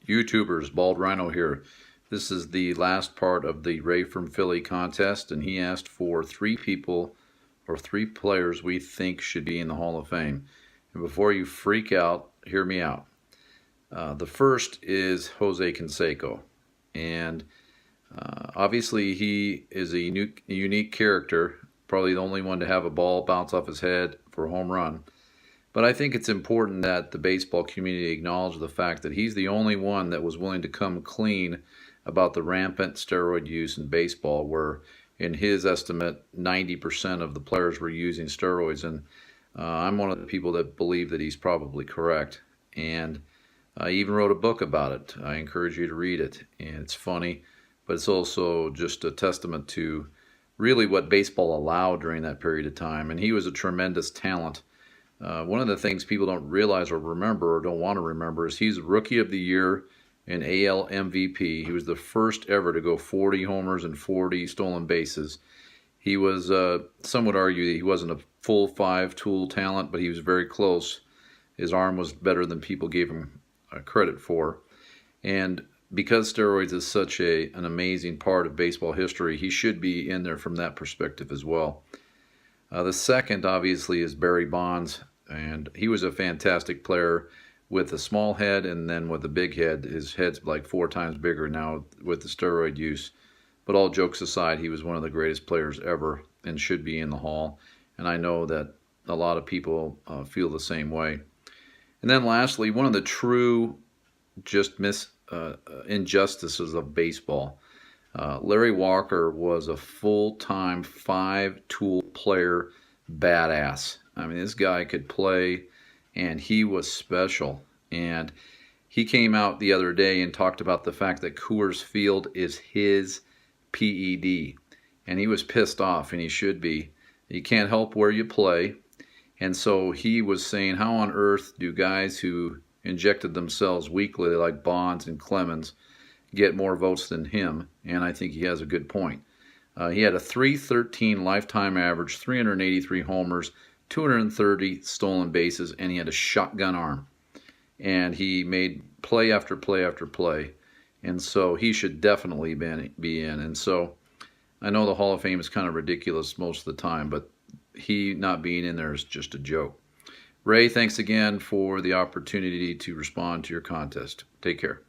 YouTubers, Bald Rhino here. This is the last part of the Ray from Philly contest, and he asked for 3 people or 3 players we think should be in the Hall of Fame. And before you freak out, hear me out. The first is Jose Canseco, and obviously he is a unique character, probably the only one to have a ball bounce off his head for a home run. But I think it's important that the baseball community acknowledge the fact that he's the only one that was willing to come clean about the rampant steroid use in baseball, where in his estimate 90% of the players were using steroids. And I'm one of the people that believe that he's probably correct. And I even wrote a book about it. I encourage you to read it. And it's funny, but it's also just a testament to really what baseball allowed during that period of time. And he was a tremendous talent. One of the things people don't realize or remember or don't want to remember is he's Rookie of the Year and AL MVP. He was the first ever to go 40 homers and 40 stolen bases. He was, some would argue that he wasn't a full 5-tool talent, but he was very close. His arm was better than people gave him credit for. And because steroids is such an amazing part of baseball history, he should be in there from that perspective as well. The second, obviously, is Barry Bonds, and he was a fantastic player with a small head and then with a big head. His head's like 4 times bigger now with the steroid use. But all jokes aside, he was one of the greatest players ever and should be in the Hall. And I know that a lot of people feel the same way. And then lastly, one of the true injustices of baseball. Larry Walker was a full-time 5-tool player badass. I mean, this guy could play, and he was special. And he came out the other day and talked about the fact that Coors Field is his PED. And he was pissed off, and he should be. You can't help where you play. And so he was saying, how on earth do guys who injected themselves weekly like Bonds and Clemens get more votes than him? And I think he has a good point. He had a .313 lifetime average, 383 homers, 230 stolen bases, and he had a shotgun arm. And he made play after play after play. And so he should definitely be in. And so I know the Hall of Fame is kind of ridiculous most of the time, but he not being in there is just a joke. Ray, thanks again for the opportunity to respond to your contest. Take care.